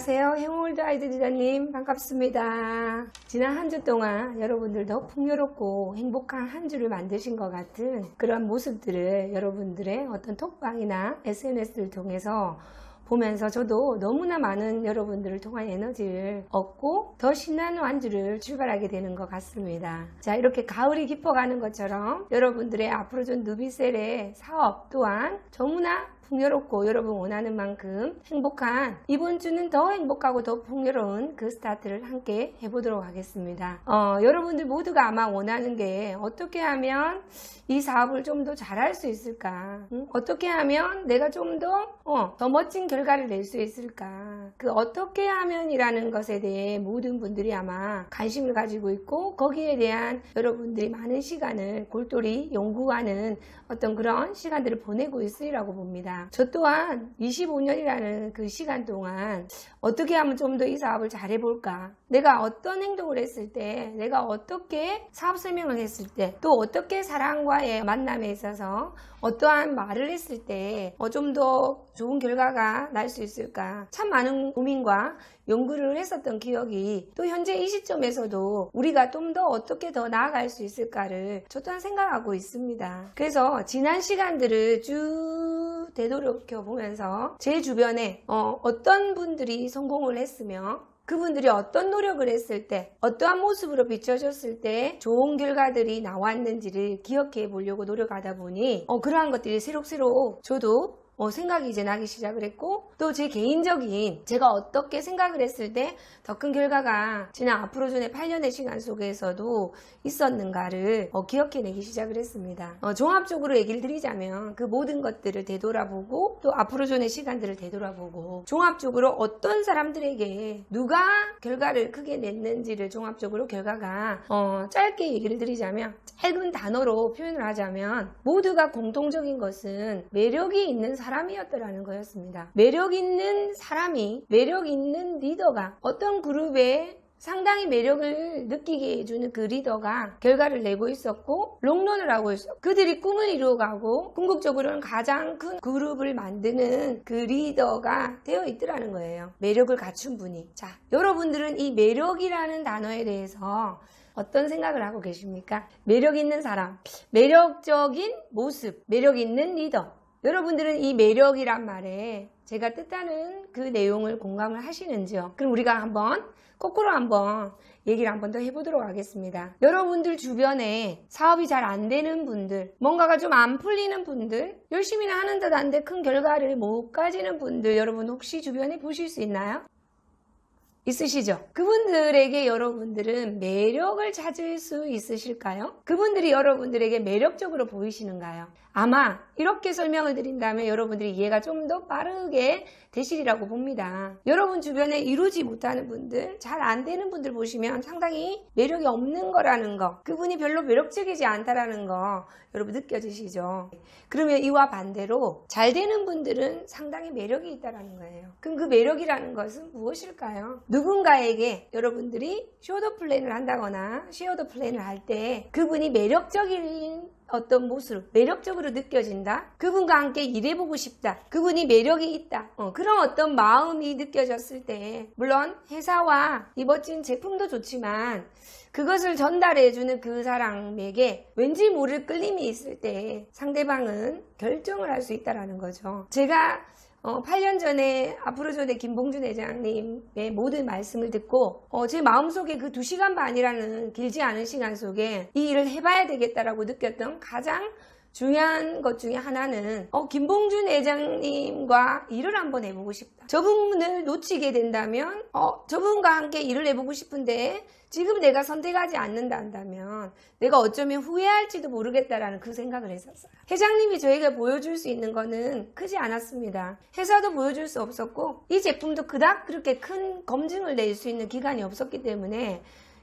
안녕하세요. 행운월드 아이들이다님 반갑습니다. 지난 한 주 동안 여러분들도 풍요롭고 행복한 한 주를 만드신 것 같은 그런 모습들을 여러분들의 어떤 톡방이나 SNS를 통해서 보면서 저도 너무나 많은 여러분들을 통한 에너지를 얻고 더 신나는 한 주를 출발하게 되는 것 같습니다. 자, 이렇게 가을이 깊어가는 것처럼 여러분들의 아프로존 누비셀의 사업 또한 너무나 풍요롭고 여러분 원하는 만큼 행복한, 이번 주는 더 행복하고 더 풍요로운 그 스타트를 함께 해보도록 하겠습니다. 여러분들 모두가 아마 원하는 게 어떻게 하면 이 사업을 좀 더 잘할 수 있을까? 어떻게 하면 내가 좀 더 멋진 결과를 낼 수 있을까? 그 어떻게 하면이라는 것에 대해 모든 분들이 아마 관심을 가지고 있고 거기에 대한 여러분들이 많은 시간을 골똘히 연구하는 어떤 그런 시간들을 보내고 있으리라고 봅니다. 저 또한 25년이라는 그 시간 동안 어떻게 하면 좀 더 이 사업을 잘해볼까? 내가 어떤 행동을 했을 때, 내가 어떻게 사업 설명을 했을 때, 또 어떻게 사람과의 만남에 있어서 어떠한 말을 했을 때 좀 더 좋은 결과가 날 수 있을까? 참 많은 고민과 연구를 했었던 기억이 또 현재 이 시점에서도 우리가 좀 더 어떻게 더 나아갈 수 있을까를 저 또한 생각하고 있습니다. 그래서 지난 시간들을 쭉 되돌이켜 보면서 제 주변에 어떤 분들이 성공을 했으며 그분들이 어떤 노력을 했을 때 어떠한 모습으로 비춰졌을 때 좋은 결과들이 나왔는지를 기억해 보려고 노력하다 보니 그러한 것들이 새록새록 저도 생각이 이제 나기 시작을 했고, 또 제 개인적인 제가 어떻게 생각을 했을 때 더 큰 결과가 지난 아프로존의 8년의 시간 속에서도 있었는가를 기억해내기 시작을 했습니다. 종합적으로 얘기를 드리자면 그 모든 것들을 되돌아보고 또 아프로존의 시간들을 되돌아보고 종합적으로 어떤 사람들에게 누가 결과를 크게 냈는지를 종합적으로 결과가 짧게 얘기를 드리자면, 짧은 단어로 표현을 하자면 모두가 공통적인 것은 매력이 있는 사람이었더라는 거였습니다. 매력 있는 사람이, 매력 있는 리더가 어떤 그룹에 상당히 매력을 느끼게 해주는 그 리더가 결과를 내고 있었고 롱런을 하고 있었고 그들이 꿈을 이루어가고 궁극적으로는 가장 큰 그룹을 만드는 그 리더가 되어 있더라는 거예요. 매력을 갖춘 분이. 자, 여러분들은 이 매력이라는 단어에 대해서 어떤 생각을 하고 계십니까? 매력 있는 사람, 매력적인 모습, 매력 있는 리더. 여러분들은 이 매력이란 말에 제가 뜻하는 그 내용을 공감을 하시는지요? 그럼 우리가 한번 거꾸로 한번 얘기를 한번 더 해보도록 하겠습니다. 여러분들 주변에 사업이 잘 안 되는 분들, 뭔가가 좀 안 풀리는 분들, 열심히는 하는 듯 한데 큰 결과를 못 가지는 분들, 여러분 혹시 주변에 보실 수 있나요? 있으시죠? 그분들에게 여러분들은 매력을 찾을 수 있으실까요? 그분들이 여러분들에게 매력적으로 보이시는가요? 아마 이렇게 설명을 드린다면 여러분들이 이해가 좀 더 빠르게 되시리라고 봅니다. 여러분 주변에 이루지 못하는 분들, 잘 안 되는 분들 보시면 상당히 매력이 없는 거라는 거, 그분이 별로 매력적이지 않다라는 거 여러분 느껴지시죠? 그러면 이와 반대로 잘 되는 분들은 상당히 매력이 있다라는 거예요. 그럼 그 매력이라는 것은 무엇일까요? 누군가에게 여러분들이 쇼더 플랜을 한다거나 쉐어더 플랜을 할 때 그분이 매력적인 어떤 모습, 매력적으로 느껴진다. 그분과 함께 일해보고 싶다. 그분이 매력이 있다. 그런 어떤 마음이 느껴졌을 때, 물론 회사와 이 멋진 제품도 좋지만 그것을 전달해주는 그 사람에게 왠지 모를 끌림이 있을 때 상대방은 결정을 할 수 있다는 거죠. 제가 8년 전에 아프로존의 김봉준 회장님의 모든 말씀을 듣고 제 마음속에 그 2시간 반이라는 길지 않은 시간 속에 이 일을 해봐야 되겠다라고 느꼈던 가장 중요한 것 중에 하나는 김봉준 회장님과 일을 한번 해보고 싶다. 저분을 놓치게 된다면 저분과 함께 일을 해보고 싶은데 지금 내가 선택하지 않는다 한다면 내가 어쩌면 후회할지도 모르겠다라는 그 생각을 했었어요. 회장님이 저에게 보여줄 수 있는 거는 크지 않았습니다. 회사도 보여줄 수 없었고 이 제품도 그닥 그렇게 큰 검증을 낼 수 있는 기간이 없었기 때문에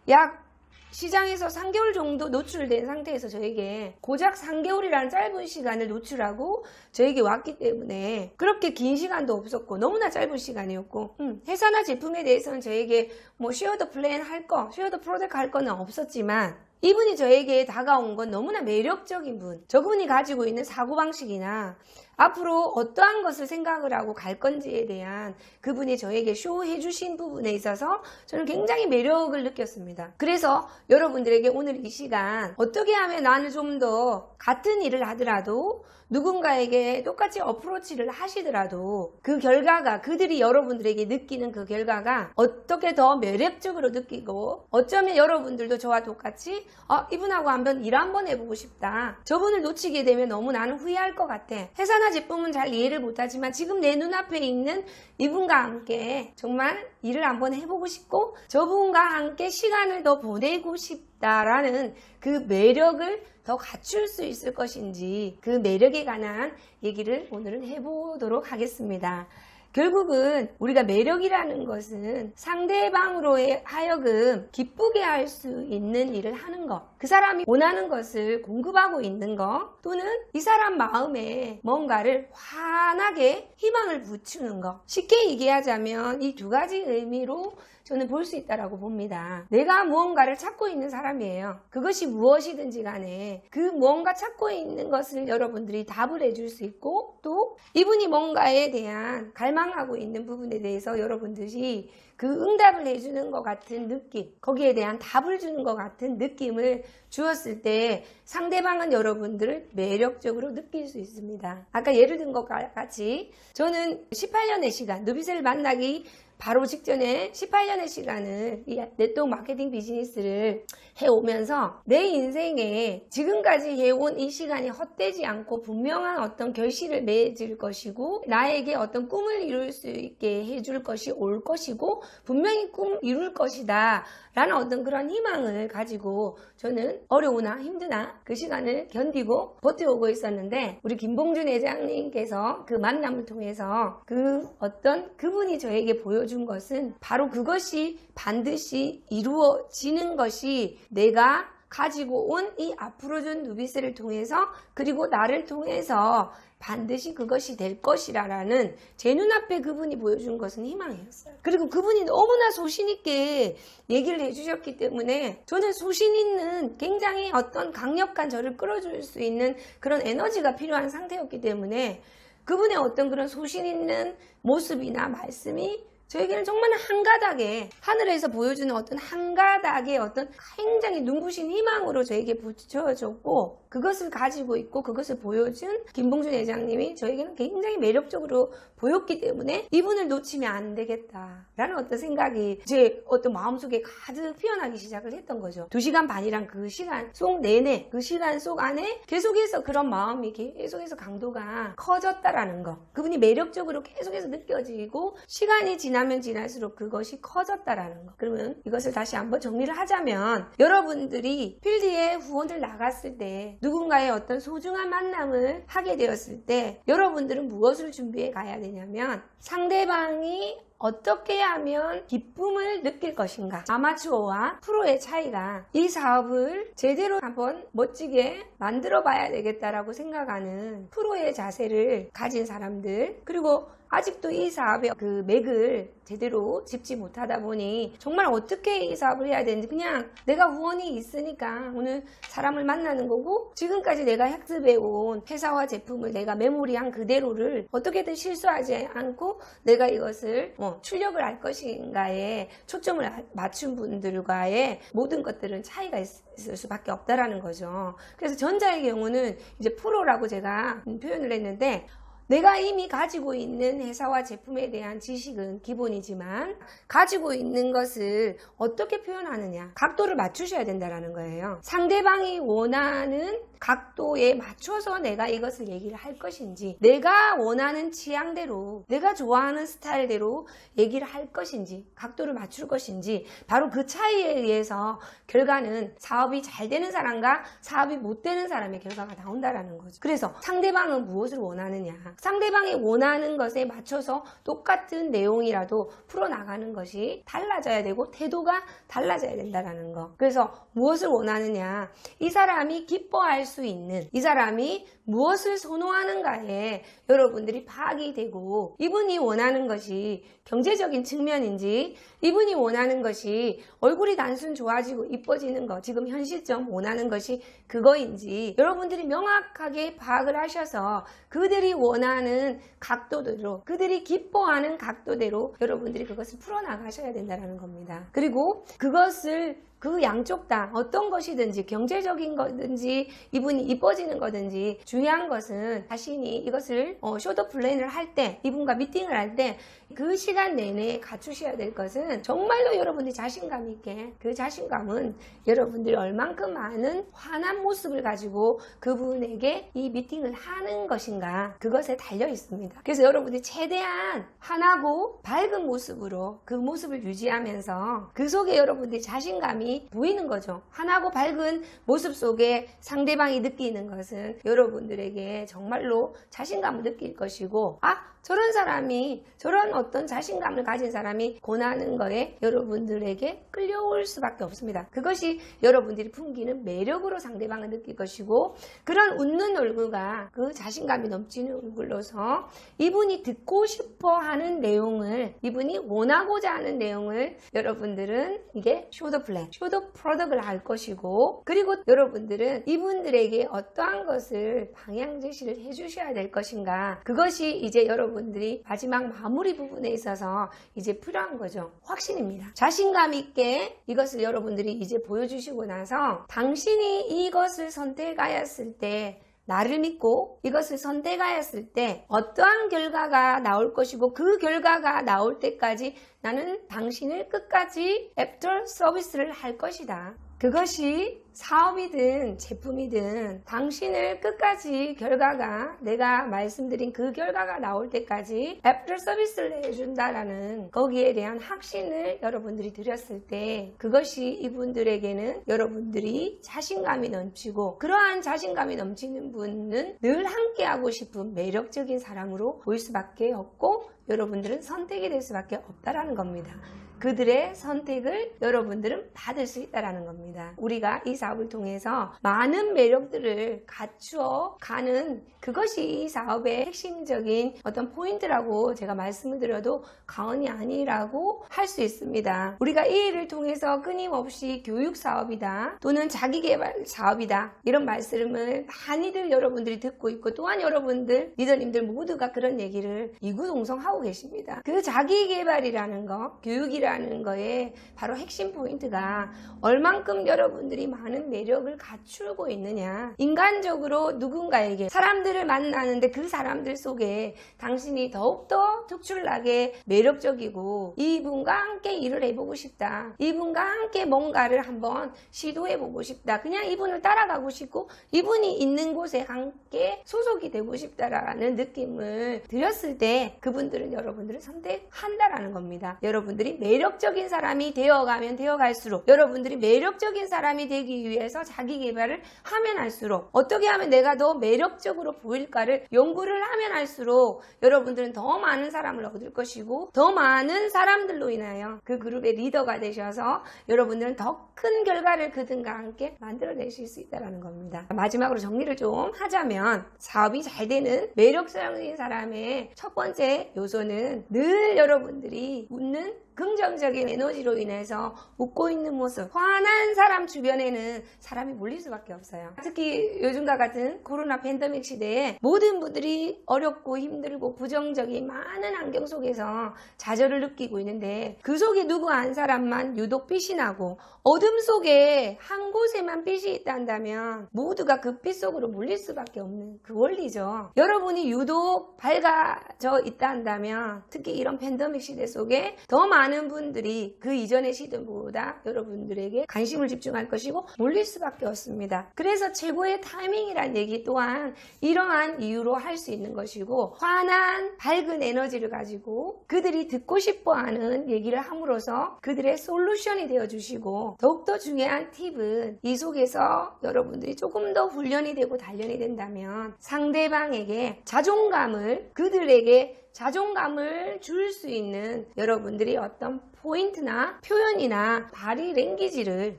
약 시장에서 3개월 정도 노출된 상태에서 저에게 고작 3개월이라는 짧은 시간을 노출하고 저에게 왔기 때문에 그렇게 긴 시간도 없었고 너무나 짧은 시간이었고 회사나 제품에 대해서는 저에게 뭐 쉐어더 플랜 할 거, 쉐어더 프로젝트 할 거는 없었지만 이분이 저에게 다가온 건 너무나 매력적인 분, 저분이 가지고 있는 사고방식이나 앞으로 어떠한 것을 생각을 하고 갈 건지에 대한 그분이 저에게 쇼해 주신 부분에 있어서 저는 굉장히 매력을 느꼈습니다. 그래서 여러분들에게 오늘 이 시간 어떻게 하면 나는 좀 더 같은 일을 하더라도 누군가에게 똑같이 어프로치를 하시더라도 그 결과가, 그들이 여러분들에게 느끼는 그 결과가 어떻게 더 매력적으로 느끼고, 어쩌면 여러분들도 저와 똑같이 이분하고 한번 일 한번 해보고 싶다, 저분을 놓치게 되면 너무 나는 후회할 것 같아, 회사나 제품은 잘 이해를 못하지만 지금 내 눈앞에 있는 이분과 함께 정말 일을 한번 해보고 싶고 저분과 함께 시간을 더 보내고 싶다라는 그 매력을 더 갖출 수 있을 것인지, 그 매력에 관한 얘기를 오늘은 해보도록 하겠습니다. 결국은 우리가 매력이라는 것은 상대방으로 하여금 기쁘게 할 수 있는 일을 하는 것, 그 사람이 원하는 것을 공급하고 있는 것, 또는 이 사람 마음에 뭔가를 환하게 희망을 붙이는 것. 쉽게 얘기하자면 이 두 가지 의미로 저는 볼 수 있다라고 봅니다. 내가 무언가를 찾고 있는 사람이에요. 그것이 무엇이든지 간에 그 무언가 찾고 있는 것을 여러분들이 답을 해줄 수 있고, 또 이분이 뭔가에 대한 갈망하고 있는 부분에 대해서 여러분들이 그 응답을 해주는 것 같은 느낌, 거기에 대한 답을 주는 것 같은 느낌을 주었을 때 상대방은 여러분들을 매력적으로 느낄 수 있습니다. 아까 예를 든 것과 같이 저는 18년의 시간, 누비스를 만나기 바로 직전에 18년의 시간을 이 네트워크 마케팅 비즈니스를 해오면서 내 인생에 지금까지 해온 이 시간이 헛되지 않고 분명한 어떤 결실을 맺을 것이고, 나에게 어떤 꿈을 이룰 수 있게 해줄 것이 올 것이고, 분명히 꿈 이룰 것이다 라는 어떤 그런 희망을 가지고 저는 어려우나 힘드나 그 시간을 견디고 버텨오고 있었는데, 우리 김봉준 회장님께서 그 만남을 통해서 그 어떤 그분이 저에게 보여준 것은 바로 그것이 반드시 이루어지는 것이 내가 가지고 온 이 아프로존 누비스를 통해서, 그리고 나를 통해서 반드시 그것이 될 것이라는 제 눈앞에 그분이 보여준 것은 희망이었어요. 그리고 그분이 너무나 소신있게 얘기를 해주셨기 때문에 저는 소신있는 굉장히 어떤 강력한 저를 끌어줄 수 있는 그런 에너지가 필요한 상태였기 때문에 그분의 어떤 그런 소신있는 모습이나 말씀이 저에게는 정말 한 가닥의, 하늘에서 보여주는 어떤 한 가닥의 어떤 굉장히 눈부신 희망으로 저에게 붙여졌고, 그것을 가지고 있고 그것을 보여준 김봉준 회장님이 저에게는 굉장히 매력적으로 보였기 때문에 이분을 놓치면 안 되겠다라는 어떤 생각이 제 어떤 마음속에 가득 피어나기 시작을 했던 거죠. 2시간 반이란 그 시간 속 내내, 그 시간 속 안에 계속해서 그런 마음이 계속해서 강도가 커졌다라는 거, 그분이 매력적으로 계속해서 느껴지고 시간이 지나면 지날수록 그것이 커졌다라는 거. 그러면 이것을 다시 한번 정리를 하자면, 여러분들이 필드에 후원을 나갔을 때, 누군가의 어떤 소중한 만남을 하게 되었을 때 여러분들은 무엇을 준비해 가야 되냐면, 상대방이 어떻게 하면 기쁨을 느낄 것인가. 아마추어와 프로의 차이가, 이 사업을 제대로 한번 멋지게 만들어 봐야 되겠다라고 생각하는 프로의 자세를 가진 사람들, 그리고 아직도 이 사업의 그 맥을 제대로 짚지 못하다 보니 정말 어떻게 이 사업을 해야 되는지, 그냥 내가 후원이 있으니까 오늘 사람을 만나는 거고, 지금까지 내가 학습해온 회사와 제품을 내가 메모리한 그대로를 어떻게든 실수하지 않고 내가 이것을 출력을 할 것인가에 초점을 맞춘 분들과의 모든 것들은 차이가 있을 수밖에 없다라는 거죠. 그래서 전자의 경우는 이제 프로라고 제가 표현을 했는데, 내가 이미 가지고 있는 회사와 제품에 대한 지식은 기본이지만 가지고 있는 것을 어떻게 표현하느냐, 각도를 맞추셔야 된다는 거예요. 상대방이 원하는 각도에 맞춰서 내가 이것을 얘기를 할 것인지, 내가 원하는 취향대로, 내가 좋아하는 스타일대로 얘기를 할 것인지, 각도를 맞출 것인지, 바로 그 차이에 의해서 결과는 사업이 잘 되는 사람과 사업이 못 되는 사람의 결과가 나온다라는 거죠. 그래서 상대방은 무엇을 원하느냐, 상대방이 원하는 것에 맞춰서 똑같은 내용이라도 풀어나가는 것이 달라져야 되고 태도가 달라져야 된다는 거. 그래서 무엇을 원하느냐, 이 사람이 기뻐할 수 있는 이 사람이 무엇을 선호하는가에 여러분들이 파악이 되고 이분이 원하는 것이 경제적인 측면인지 이분이 원하는 것이 얼굴이 단순 좋아지고 이뻐지는 것 지금 현 시점 원하는 것이 그거인지 여러분들이 명확하게 파악을 하셔서 그들이 원하는 각도대로 그들이 기뻐하는 각도대로 여러분들이 그것을 풀어나가셔야 된다는 겁니다. 그리고 그것을 그 양쪽 다 어떤 것이든지 경제적인 거든지 이분이 이뻐지는 거든지 중요한 것은 자신이 이것을 쇼더 플랜을 할 때 이분과 미팅을 할 때 그 시간 내내 갖추셔야 될 것은 정말로 여러분들이 자신감 있게 그 자신감은 여러분들이 얼만큼 많은 환한 모습을 가지고 그분에게 이 미팅을 하는 것인가 그것에 달려 있습니다. 그래서 여러분들이 최대한 환하고 밝은 모습으로 그 모습을 유지하면서 그 속에 여러분들이 자신감이 보이는 거죠. 환하고 밝은 모습 속에 상대방이 느끼는 것은 여러분들에게 정말로 자신감을 느낄 것이고 저런 사람이 저런 어떤 자신감을 가진 사람이 권하는 거에 여러분들에게 끌려올 수밖에 없습니다. 그것이 여러분들이 풍기는 매력으로 상대방을 느낄 것이고 그런 웃는 얼굴과 그 자신감이 넘치는 얼굴로서 이분이 듣고 싶어 하는 내용을 이분이 원하고자 하는 내용을 여러분들은 이게 쇼더 플랜, 쇼더 프로덕트를 할 것이고 그리고 여러분들은 이분들에게 어떠한 것을 방향 제시를 해주셔야 될 것인가 그것이 이제 여러분들이 마지막 마무리 부분에 있어서 이제 필요한 거죠. 확신입니다. 자신감 있게 이것을 여러분들이 이제 보여주시고 나서 당신이 이것을 선택하였을 때 나를 믿고 이것을 선택하였을 때 어떠한 결과가 나올 것이고 그 결과가 나올 때까지 나는 당신을 끝까지 애프터 서비스를 할 것이다. 그것이 사업이든 제품이든 당신을 끝까지 결과가 내가 말씀드린 그 결과가 나올 때까지 애프터 서비스를 해준다라는 거기에 대한 확신을 여러분들이 드렸을 때 그것이 이분들에게는 여러분들이 자신감이 넘치고 그러한 자신감이 넘치는 분은 늘 함께하고 싶은 매력적인 사람으로 보일 수밖에 없고 여러분들은 선택이 될 수밖에 없다라는 겁니다. 그들의 선택을 여러분들은 받을 수 있다는 겁니다. 우리가 이 사업을 통해서 많은 매력들을 갖추어 가는 그것이 이 사업의 핵심적인 어떤 포인트라고 제가 말씀을 드려도 과언이 아니라고 할 수 있습니다. 우리가 이 일을 통해서 끊임없이 교육 사업이다 또는 자기개발 사업이다 이런 말씀을 많이들 여러분들이 듣고 있고 또한 여러분들 리더님들 모두가 그런 얘기를 이구동성하고 계십니다. 그 자기개발이라는 거 교육이라는 거에 바로 핵심 포인트가 얼만큼 여러분들이 많은 매력을 갖추고 있느냐 인간적으로 누군가에게 사람들을 만나는데 그 사람들 속에 당신이 더욱더 특출나게 매력적이고 이분과 함께 일을 해보고 싶다 이분과 함께 뭔가를 한번 시도해보고 싶다 그냥 이분을 따라가고 싶고 이분이 있는 곳에 함께 소속이 되고 싶다라는 느낌을 드렸을 때 그분들은 여러분들을 선택한다라는 겁니다. 여러분들이 매력적인 사람이 되어가면 되어갈수록 여러분들이 매력적인 사람이 되기 위해서 자기 개발을 하면 할수록 어떻게 하면 내가 더 매력적으로 보일까를 연구를 하면 할수록 여러분들은 더 많은 사람을 얻을 것이고 더 많은 사람들로 인하여 그 그룹의 리더가 되셔서 여러분들은 더 큰 결과를 그들과 함께 만들어내실 수 있다는 겁니다. 마지막으로 정리를 좀 하자면 사업이 잘 되는 매력적인 사람의 첫 번째 요소는 늘 여러분들이 웃는 긍정적인 에너지로 인해서 웃고 있는 모습 환한 사람 주변에는 사람이 몰릴 수밖에 없어요. 특히 요즘과 같은 코로나 팬데믹 시대에 모든 분들이 어렵고 힘들고 부정적인 많은 환경 속에서 좌절을 느끼고 있는데 그 속에 누구 한 사람만 유독 빛이 나고 어둠 속에 한 곳에만 빛이 있다면 모두가 그 빛 속으로 몰릴 수밖에 없는 그 원리죠. 여러분이 유독 밝아져 있다면 특히 이런 팬데믹 시대 속에 더 많은 분들이 그 이전의 시대보다 여러분들에게 관심을 집중할 것이고 몰릴 수밖에 없습니다. 그래서 최고의 타이밍이란 얘기 또한 이러한 이유로 할 수 있는 것이고 환한 밝은 에너지를 가지고 그들이 듣고 싶어하는 얘기를 함으로써 그들의 솔루션이 되어주시고 더욱더 중요한 팁은 이 속에서 여러분들이 조금 더 훈련이 되고 단련이 된다면 상대방에게 자존감을 그들에게 자존감을 줄 수 있는 여러분들이 어떤 포인트나 표현이나 바디 랭귀지를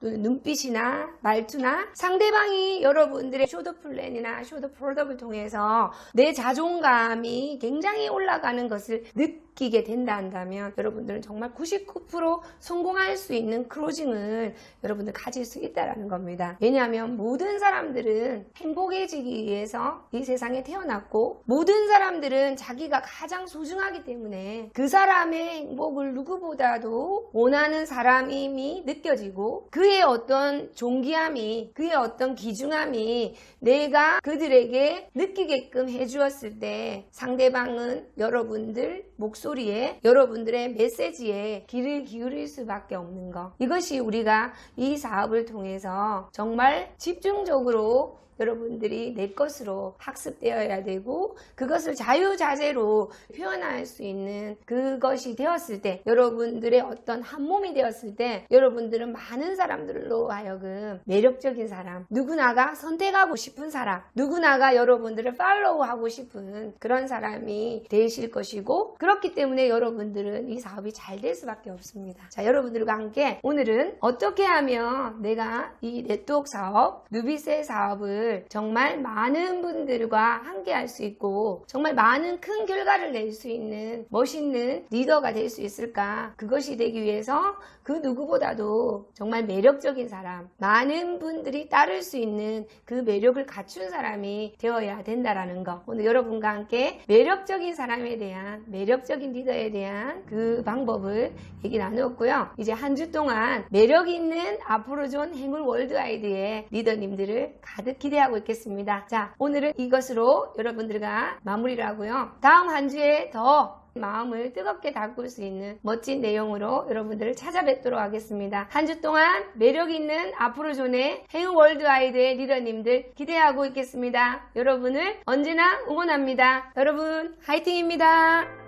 눈빛이나 말투나 상대방이 여러분들의 쇼더 플랜이나 쇼더 프로덕을 통해서 내 자존감이 굉장히 올라가는 것을 느끼게 된다 한다면 여러분들은 정말 99% 성공할 수 있는 클로징을 여러분들 가질 수 있다는 겁니다. 왜냐하면 모든 사람들은 행복해지기 위해서 이 세상에 태어났고 모든 사람들은 자기가 가장 소중하기 때문에 그 사람의 행복을 누구보다도 원하는 사람임이 느껴지고 그의 어떤 존귀함이 그의 어떤 귀중함이 내가 그들에게 느끼게끔 해주었을 때 상대방은 여러분들 목소리에 여러분들의 메시지에 귀를 기울일 수밖에 없는 것, 이것이 우리가 이 사업을 통해서 정말 집중적으로 여러분들이 내 것으로 학습되어야 되고 그것을 자유자재로 표현할 수 있는 그것이 되었을 때 여러분들의 어떤 한 몸이 되었을 때 여러분들은 많은 사람들로 하여금 매력적인 사람, 누구나가 선택하고 싶은 사람, 누구나가 여러분들을 팔로우하고 싶은 그런 사람이 되실 것이고 그렇기 때문에 여러분들은 이 사업이 잘 될 수밖에 없습니다. 자, 여러분들과 함께 오늘은 어떻게 하면 내가 이 네트워크 사업, 누비세 사업을 정말 많은 분들과 함께 할 수 있고 정말 많은 큰 결과를 낼 수 있는 멋있는 리더가 될 수 있을까? 그것이 되기 위해서 그 누구보다도 정말 매력적인 사람, 많은 분들이 따를 수 있는 그 매력을 갖춘 사람이 되어야 된다라는 거, 오늘 여러분과 함께 매력적인 사람에 대한, 매력적인 리더에 대한 그 방법을 얘기 나누었고요. 이제 한 주 동안 매력 있는 아프로존 행울 월드와이드의 리더님들을 가득 기대하고 있겠습니다. 자, 오늘은 이것으로 여러분들과 마무리를 하고요. 다음 한 주에 더 마음을 뜨겁게 담글 수 있는 멋진 내용으로 여러분들을 찾아뵙도록 하겠습니다. 한 주 동안 매력 있는 아프로존의 행운 월드와이드의 리더님들 기대하고 있겠습니다. 여러분을 언제나 응원합니다. 여러분 화이팅입니다.